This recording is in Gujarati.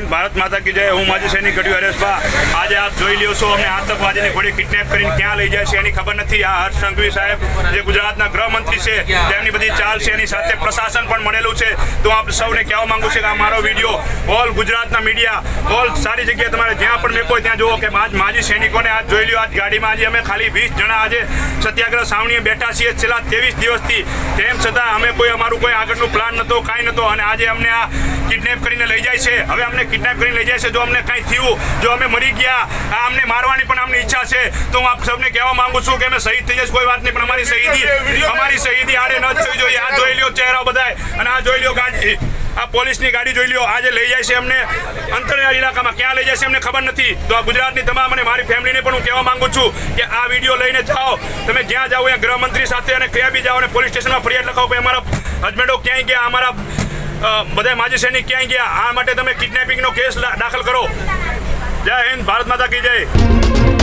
હિન્દ, ભારત માતા કી જય। હું માજી સૈનિક ગઢવી હરેશભા। આજે આપ જોઈ લ્યો છો અમને આતંકવાદીને ઘોડી કિડનેપ કરીને ક્યાં લઈ જાય છે એની ખબર નથી। આ હર્ષ સંઘવી સાહેબ જે ગુજરાતના ગૃહમંત્રી છે તેમની બધી ચાલ છે, એની સાથે પ્રશાસન પણ મળેલું છે। તો આપ સૌને કહેવા માંગુ છું કે આ મારો વિડીયો ઓલ ગુજરાતના મીડિયા, ઓલ સારી જગ્યાએ તમારે જ્યાં પણ મેકો ત્યાં જુઓ કે આજ માજી સૈનિકોને આજ જોઈ લ્યો। આજ ગાડીમાં આજે અમે ખાલી 20 જણા આજે સત્યાગ્રહ સાવણીએ બેઠા છીએ છેલ્લા 23 દિવસથી। તેમ છતાં અમે અમારું કોઈ આગળનું પ્લાન નહોતો, કાંઈ નહોતો, અને આજે અમને આ કિડનેપ કરીને લઈ જાય છે। હવે અમને કિડનેપ કરીને લઈ જાય છે। જો અમને કંઈ થયું, જો અમે મરી ગયા, આ અમને મારવાની પણ અમને ઈચ્છા છે, તો હું આપ સૌને કહેવા માંગુ છું કે અમે શહીદ થઈ જઈશ, કોઈ વાત નહીં, પણ અમારી શહીદી આડે ન થવી જોઈએ। આ જોઈ લ્યો ચહેરા બધાય, અને આ જોઈ લ્યો ગાડી, આ પોલીસની ગાડી જોઈ લ્યો। આજે લઈ જાય છે અમને અંતરિયાળ ઇલાકામાં, ક્યાં લઈ જાય છે અમને ખબર નથી। તો આ ગુજરાતની તમામ અને મારી ફેમિલીને પણ હું કહેવા માંગુ છું કે આ વિડીયો લઈને જાઓ, તમે જ્યાં જાઓ ત્યાં ગૃહમંત્રી સાથે અને ક્યાં બી જાઓ અને પોલીસ સ્ટેશનમાં ફરિયાદ લખાવો ભાઈ અમારા હસબન્ડો ક્યાંય ગયા, અમારા બધા માજી સૈનિક ક્યાંય ગયા। આ માટે તમે કિડનેપિંગનો કેસ દાખલ કરો। જય હિન્દ, ભારત માતા કી જય।